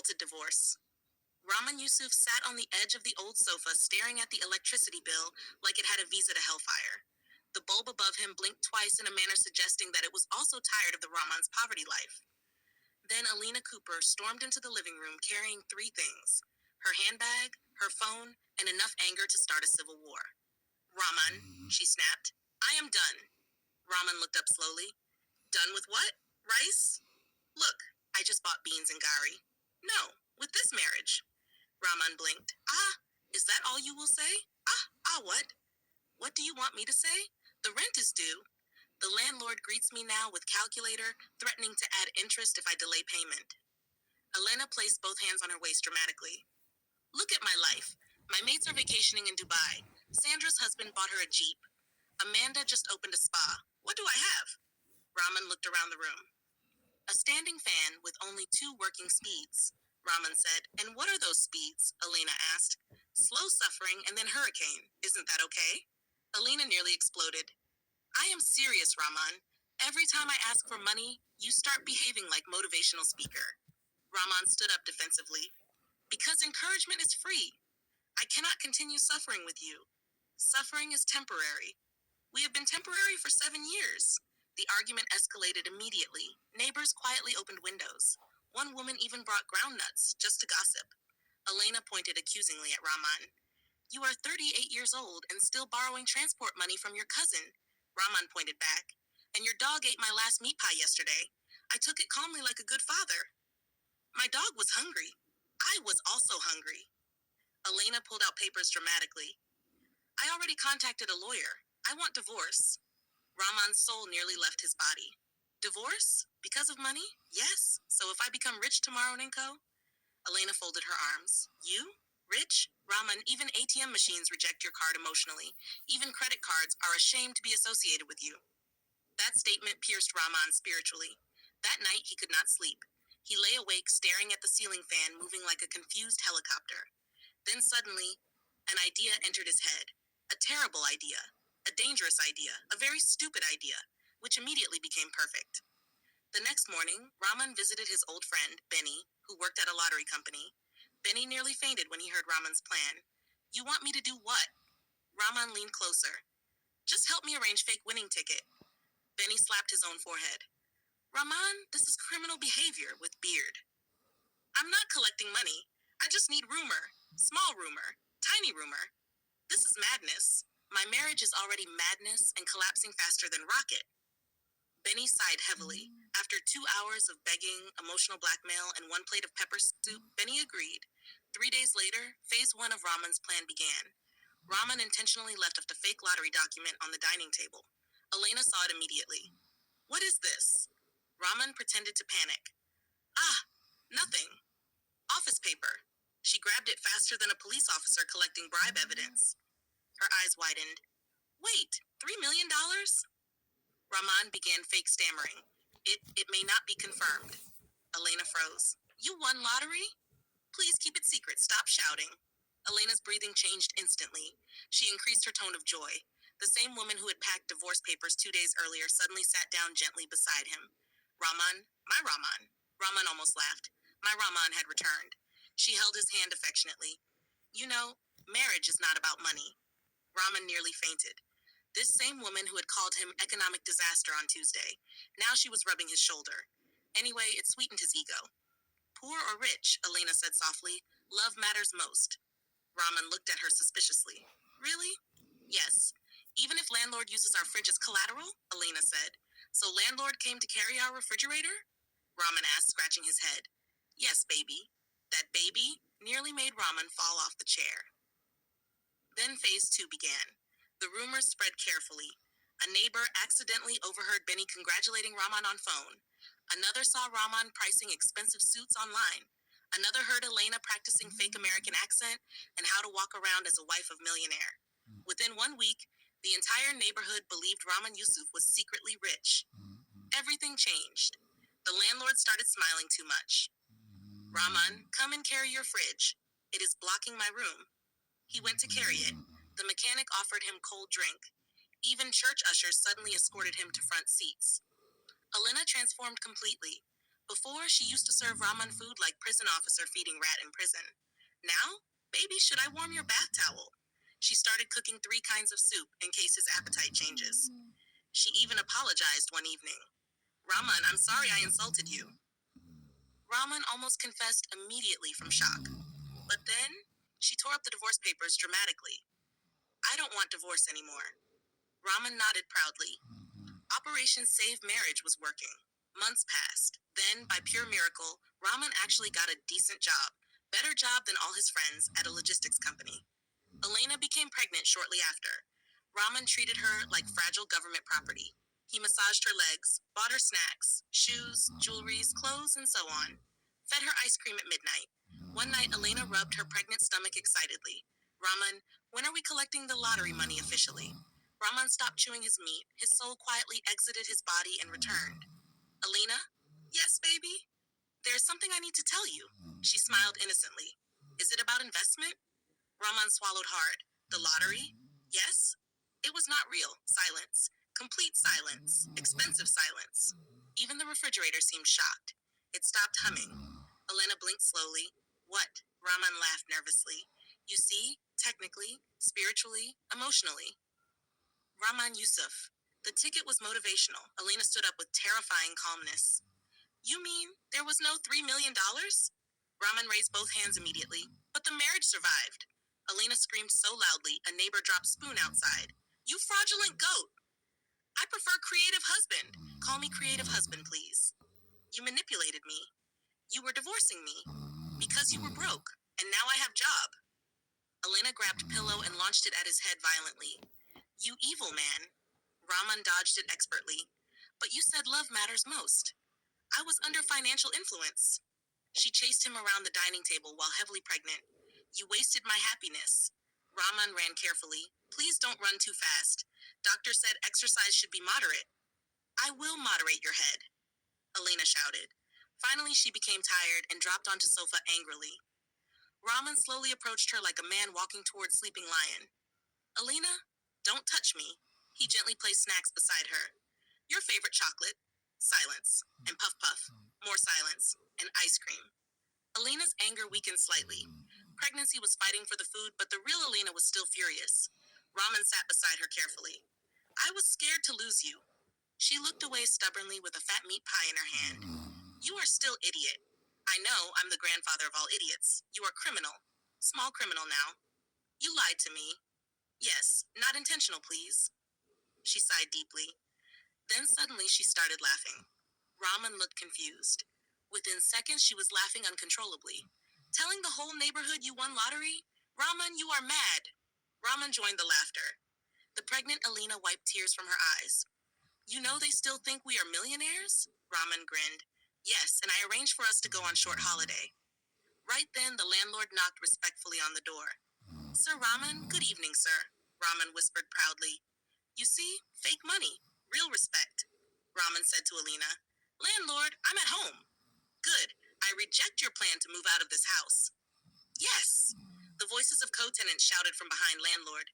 wanted divorce. Rahman Yusuf sat on the edge of the old sofa staring at the electricity bill like it had a visa to hellfire. The bulb above him blinked twice in a manner suggesting that it was also tired of the Rahman's poverty life. Then Alina Cooper stormed into the living room carrying three things: her handbag, her phone, and enough anger to start a civil war. Rahman, she snapped, I am done. Rahman looked up slowly. Done with what? Rice? Look, I just bought beans and gari. No, with this marriage. Rahman blinked. Ah, is that all you will say? What? What do you want me to say? The rent is due. The landlord greets me now with calculator, threatening to add interest if I delay payment. Elena placed both hands on her waist dramatically. Look at my life. My mates are vacationing in Dubai. Sandra's husband bought her a Jeep. Amanda just opened a spa. What do I have? Rahman looked around the room. A standing fan with only two working speeds, Rahman said. And what are those speeds? Elena asked. Slow suffering and then hurricane. Isn't that okay? Elena nearly exploded. I am serious, Rahman. Every time I ask for money, you start behaving like motivational speaker. Rahman stood up defensively. Because encouragement is free. I cannot continue suffering with you. Suffering is temporary. We have been temporary for 7 years. The argument escalated immediately. Neighbors quietly opened windows. One woman even brought ground nuts, just to gossip. Elena pointed accusingly at Rahman. You are 38 years old and still borrowing transport money from your cousin. Rahman pointed back. And your dog ate my last meat pie yesterday. I took it calmly like a good father. My dog was hungry. I was also hungry. Elena pulled out papers dramatically. I already contacted a lawyer. I want divorce. Rahman's soul nearly left his body. Divorce? Because of money? Yes. So if I become rich tomorrow, Ninko? Elena folded her arms. You? Rich? Rahman, even ATM machines reject your card emotionally. Even credit cards are ashamed to be associated with you. That statement pierced Rahman spiritually. That night, he could not sleep. He lay awake, staring at the ceiling fan moving like a confused helicopter. Then suddenly, an idea entered his head. A terrible idea. A dangerous idea. A very stupid idea, which immediately became perfect. The next morning, Rahman visited his old friend, Benny, who worked at a lottery company. Benny nearly fainted when he heard Rahman's plan. You want me to do what? Rahman leaned closer. Just help me arrange fake winning ticket. Benny slapped his own forehead. Rahman, this is criminal behavior with beard. I'm not collecting money. I just need rumor. Small rumor. Tiny rumor. This is madness. My marriage is already madness and collapsing faster than rocket. Benny sighed heavily. After 2 hours of begging, emotional blackmail, and one plate of pepper soup, Benny agreed. 3 days later, phase 1 of Rahman's plan began. Rahman intentionally left a fake lottery document on the dining table. Elena saw it immediately. What is this? Rahman pretended to panic. Ah, nothing. Office paper. She grabbed it faster than a police officer collecting bribe evidence. Her eyes widened. Wait, $3 million? Rahman began fake stammering. It may not be confirmed. Elena froze. You won lottery? Please keep it secret. Stop shouting. Elena's breathing changed instantly. She increased her tone of joy. The same woman who had packed divorce papers 2 days earlier suddenly sat down gently beside him. Rahman, my Rahman. Rahman almost laughed. My Rahman had returned. She held his hand affectionately. You know, marriage is not about money. Rahman nearly fainted. This same woman who had called him economic disaster on Tuesday. Now she was rubbing his shoulder. Anyway, it sweetened his ego. Poor or rich, Elena said softly, love matters most. Rahman looked at her suspiciously. Really? Yes. Even if landlord uses our fridge as collateral? Elena said. So landlord came to carry our refrigerator? Rahman asked, scratching his head. Yes, baby. That baby nearly made Rahman fall off the chair. Then phase 2 began. The rumors spread carefully. A neighbor accidentally overheard Benny congratulating Rahman on phone. Another saw Rahman pricing expensive suits online. Another heard Elena practicing fake American accent and how to walk around as a wife of millionaire. Within 1 week, the entire neighborhood believed Rahman Yusuf was secretly rich. Everything changed. The landlord started smiling too much. Rahman, come and carry your fridge. It is blocking my room. He went to carry it. The mechanic offered him cold drink. Even church ushers suddenly escorted him to front seats. Elena transformed completely. Before, she used to serve Raman food like prison officer feeding rat in prison. Now, baby, should I warm your bath towel? She started cooking 3 kinds of soup in case his appetite changes. She even apologized one evening. Raman, I'm sorry I insulted you. Raman almost confessed immediately from shock. But then, she tore up the divorce papers dramatically. I don't want divorce anymore. Raman nodded proudly. Operation Save Marriage was working. Months passed. Then, by pure miracle, Raman actually got a decent job. Better job than all his friends at a logistics company. Elena became pregnant shortly after. Raman treated her like fragile government property. He massaged her legs, bought her snacks, shoes, jewelries, clothes, and so on. Fed her ice cream at midnight. One night, Elena rubbed her pregnant stomach excitedly. Raman, when are we collecting the lottery money officially? Raman stopped chewing his meat. His soul quietly exited his body and returned. Elena? Yes, baby? There's something I need to tell you. She smiled innocently. Is it about investment? Raman swallowed hard. The lottery? Yes? It was not real. Silence. Complete silence. Expensive silence. Even the refrigerator seemed shocked. It stopped humming. Elena blinked slowly. What? Raman laughed nervously. You see, technically, spiritually, emotionally. Raman Yusuf. The ticket was motivational. Elena stood up with terrifying calmness. You mean there was no $3 million? Raman raised both hands immediately. But the marriage survived. Elena screamed so loudly, a neighbor dropped spoon outside. You fraudulent goat! I prefer creative husband. Call me creative husband, please. You manipulated me. You were divorcing me. Because you were broke. And now I have job. Elena grabbed pillow and launched it at his head violently. You evil man. Raman dodged it expertly. But you said love matters most. I was under financial influence. She chased him around the dining table while heavily pregnant. You wasted my happiness. Raman ran carefully. Please don't run too fast. Doctor said exercise should be moderate. I will moderate your head, Elena shouted. Finally, she became tired and dropped onto sofa angrily. Raman slowly approached her like a man walking towards sleeping lion. Elena, don't touch me. He gently placed snacks beside her. Your favorite chocolate. Silence. And puff puff. More silence. And ice cream. Elena's anger weakened slightly. Pregnancy was fighting for the food, but the real Elena was still furious. Raman sat beside her carefully. I was scared to lose you. She looked away stubbornly with a fat meat pie in her hand. You are still idiot. I know I'm the grandfather of all idiots. You are criminal. Small criminal now. You lied to me. Yes, not intentional, please. She sighed deeply. Then suddenly she started laughing. Raman looked confused. Within seconds, she was laughing uncontrollably. Telling the whole neighborhood you won lottery? Raman, you are mad. Raman joined the laughter. The pregnant Elena wiped tears from her eyes. You know they still think we are millionaires? Raman grinned. Yes, and I arranged for us to go on short holiday. Right then, the landlord knocked respectfully on the door. Sir Raman, good evening, sir. Raman whispered proudly. You see, fake money, real respect. Raman said to Elena. Landlord, I'm at home. Good. I reject your plan to move out of this house. Yes. The voices of co-tenants shouted from behind landlord.